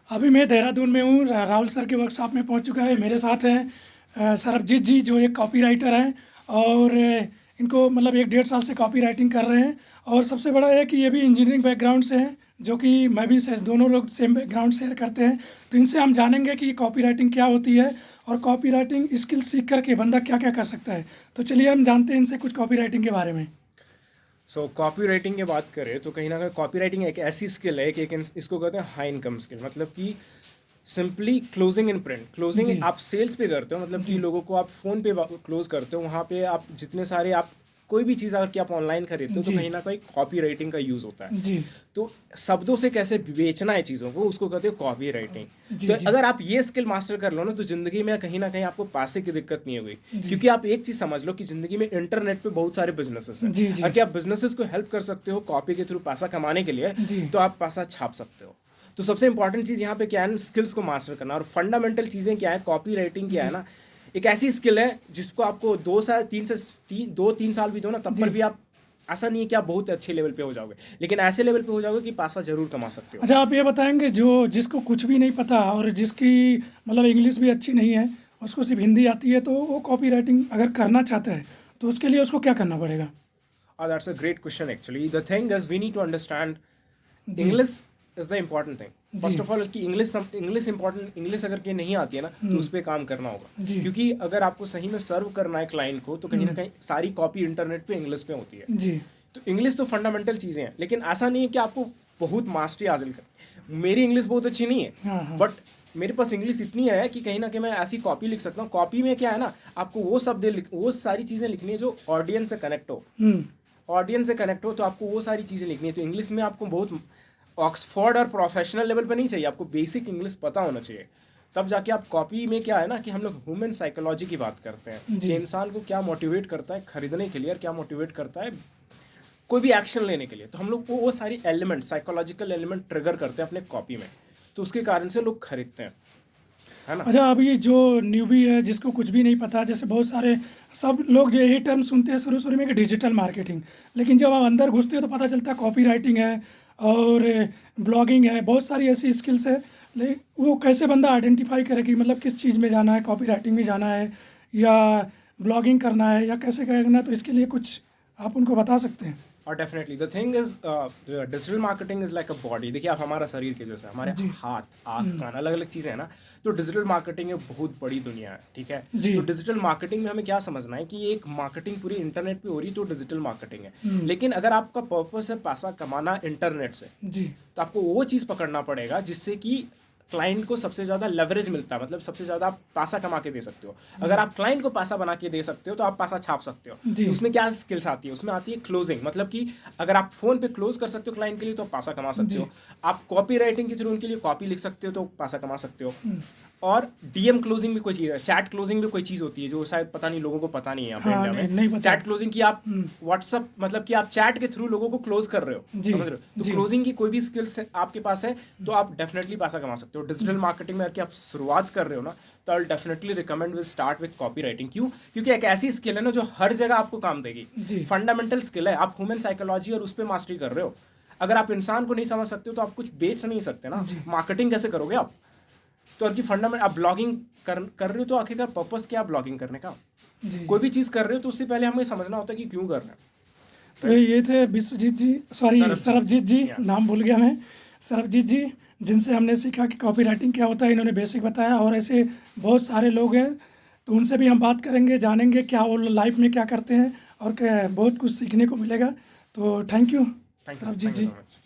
अभी मैं देहरादून में हूँ, राहुल सर के वर्कशॉप में पहुँच चुका है। मेरे साथ हैं सरबजीत जी, जो एक कॉपी राइटर हैं और इनको मतलब 1 डेढ़ साल से कॉपी राइटिंग कर रहे हैं। और सबसे बड़ा है कि ये भी इंजीनियरिंग बैकग्राउंड से हैं, जो कि मैं भी से दोनों लोग सेम बैकग्राउंड शेयर करते हैं। तो इनसे हम जानेंगे कि कॉपी राइटिंग क्या होती है और कॉपी राइटिंग स्किल सीख करके बंदा क्या क्या कर सकता है। तो चलिए हम जानते हैं इनसे कुछ कॉपी राइटिंग के बारे में। कॉपी राइटिंग की बात करें तो कहीं ना कहीं कॉपी राइटिंग एक ऐसी स्किल है कि इसको कहते हैं हाई इनकम स्किल। मतलब कि simply closing in print, closing जी आप सेल्स पे करते हो, मतलब कि जी लोगों को आप फ़ोन पे क्लोज करते हो। वहाँ पे आप जितने सारे आप कोई भी चीज़ अगर कि आप ऑनलाइन खरीदते हो तो जी कहीं ना कहीं कॉपी राइटिंग का यूज़ होता है। जी तो शब्दों से कैसे बेचना है चीज़ों को, उसको कहते हो कॉपी राइटिंग। जी तो जी अगर आप ये स्किल मास्टर कर लो ना, तो ज़िंदगी में कहीं ना कहीं आपको पैसे की दिक्कत नहीं होगी। जी क्योंकि आप एक चीज़ समझ लो कि ज़िंदगी में इंटरनेट पे बहुत सारे बिजनेसेस हैं। जी जी अगर कि आप बिजनेसेस को हेल्प कर सकते हो कॉपी के थ्रू पैसा कमाने के लिए, जी तो आप पैसा छाप सकते हो। तो सबसे इंपॉर्टेंट चीज़ यहाँ पे क्या है, स्किल्स को मास्टर करना। और फंडामेंटल चीज़ें क्या है, कॉपी राइटिंग क्या है जी ना, एक ऐसी स्किल है जिसको आपको 2 साल 3 साल भी दो ना, तब जी। पर भी आप, ऐसा नहीं है कि आप बहुत अच्छे लेवल पे हो जाओगे, लेकिन ऐसे लेवल पे हो जाओगे कि पैसा जरूर कमा सकते हो। अच्छा, आप ये बताएंगे जो जिसको कुछ भी नहीं पता और जिसकी मतलब इंग्लिश भी अच्छी नहीं है, उसको सिर्फ हिंदी आती है, तो वो कॉपी राइटिंग अगर करना चाहता है तो उसके लिए उसको क्या करना पड़ेगा? That's a great question actually. The thing is we need to understand जी English is the important thing. जी फर्स्ट ऑफ ऑल कि इंग्लिश इंपॉर्टेंट, इंग्लिश अगर कि नहीं आती है ना, तो उस पर काम करना होगा। जी क्योंकि अगर आपको सही में सर्व करना है क्लाइंट को, तो कहीं ना कहीं सारी कॉपी इंटरनेट पे इंग्लिश पे होती है। जी तो इंग्लिश तो फंडामेंटल चीज़ें हैं, लेकिन ऐसा नहीं है कि आपको बहुत मास्टरी हासिल कर। मेरी इंग्लिश बहुत अच्छी नहीं है, हाँ हाँ बट मेरे पास इंग्लिश इतनी है कि कहीं ना कहीं मैं ऐसी कॉपी लिख सकता हूँ। कॉपी में क्या है ना, आपको वो शब्द वो सारी चीज़ें लिखनी है जो ऑडियंस से कनेक्ट हो। हम्म ऑडियंस से कनेक्ट हो तो आपको वो सारी चीज़ें लिखनी है। तो इंग्लिश में आपको बहुत ऑक्सफोर्ड और प्रोफेशनल लेवल पे नहीं चाहिए, आपको बेसिक इंग्लिश पता होना चाहिए। तब जाके आप कॉपी में क्या है ना, कि हम लोग ह्यूमन साइकोलॉजी की बात करते हैं कि जी इंसान को क्या मोटिवेट करता है खरीदने के लिए और क्या मोटिवेट करता है कोई भी एक्शन लेने के लिए। तो हम लोग को वो सारी एलिमेंट, साइकोलॉजिकल एलिमेंट ट्रिगर करते हैं अपने कॉपी में, तो उसके कारण से लोग खरीदते हैं, है ना। अच्छा, अभी जो न्यूबी है जिसको कुछ भी नहीं पता, जैसे बहुत सारे सब लोग जो यही टर्म सुनते हैं शुरू शुरू में कि डिजिटल मार्केटिंग, लेकिन जब आप अंदर घुसते हो तो पता चलता है कॉपी राइटिंग है और ब्लॉगिंग है, बहुत सारी ऐसी स्किल्स है। लेकिन वो कैसे बंदा आइडेंटिफाई करे कि मतलब किस चीज़ में जाना है, कॉपी राइटिंग में जाना है या ब्लॉगिंग करना है या कैसे करना है, तो इसके लिए कुछ आप उनको बता सकते हैं? और definitely the thing is digital marketing is like a body. देखिए आप हमारा शरीर के जैसे हमारे जी हाथ, आँख, कान, अलग अलग चीज़ें हैं ना। तो डिजिटल मार्केटिंग एक बहुत बड़ी दुनिया है, ठीक है। जी तो डिजिटल मार्केटिंग में हमें क्या समझना है कि एक मार्केटिंग पूरी इंटरनेट पे हो रही है, तो डिजिटल मार्केटिंग है। लेकिन अगर आपका पर्पस है पैसा कमाना इंटरनेट से, जी तो आपको वो चीज़ पकड़ना पड़ेगा जिससे कि क्लाइंट को सबसे ज़्यादा लेवरेज मिलता है, मतलब सबसे ज़्यादा आप पैसा कमा के दे सकते हो। अगर आप क्लाइंट को पैसा बना के दे सकते हो तो आप पैसा छाप सकते हो। जी तो उसमें क्या स्किल्स आती है, उसमें आती है क्लोजिंग। मतलब कि अगर आप फ़ोन पे क्लोज कर सकते हो क्लाइंट के लिए तो आप पैसा कमा सकते जी हो। आप कॉपी राइटिंग के थ्रू उनके लिए कॉपी लिख सकते हो तो पैसा कमा सकते हो। और डीएम क्लोजिंग भी कोई चीज़ है, चैट क्लोजिंग भी कोई चीज़ होती है जो शायद पता नहीं, लोगों को पता नहीं है यहाँ पे हाँ, इंडिया नहीं में। नहीं पता। चैट क्लोजिंग की आप व्हाट्सअप, मतलब कि आप चैट के थ्रू लोगों को क्लोज कर रहे हो, जी समझ रहे हो। तो जी क्लोजिंग की कोई भी स्किल्स आपके पास है तो आप डेफिनेटली पैसा कमा सकते हो। डिजिटल मार्केटिंग में अगर आप शुरुआत कर रहे हो ना, तो I definitely recommend will start with copy writing. क्यों? क्योंकि एक ऐसी स्किल है ना जो हर जगह आपको काम देगी। जी फंडामेंटल स्किल है, आप ह्यूमन साइकोलॉजी और उस पर मास्टरी कर रहे हो। अगर आप इंसान को नहीं समझ सकते हो तो आप कुछ बेच नहीं सकते ना, जी मार्केटिंग कैसे करोगे आप। तो आपकी फंडामेंट, आप ब्लॉगिंग कर रहे हो तो आखिरकार पर्पस क्या ब्लॉगिंग करने का। जी कोई जी। भी चीज़ कर रहे हो तो उससे पहले हमें समझना होता है कि क्यों कर रहे हैं, तो राइट। ये थे विश्वजीत जी, सॉरी सरबजीत, सरबजीत जी, या नाम भूल गया मैं। सरबजीत जी, जिनसे हमने सीखा कि कॉपी राइटिंग क्या होता है, इन्होंने बेसिक बताया। और ऐसे बहुत सारे लोग हैं, तो उनसे भी हम बात करेंगे, जानेंगे क्या वो लाइफ में क्या करते हैं और क्या बहुत कुछ सीखने को मिलेगा। तो thank you thank Sarabjit you ji. So much.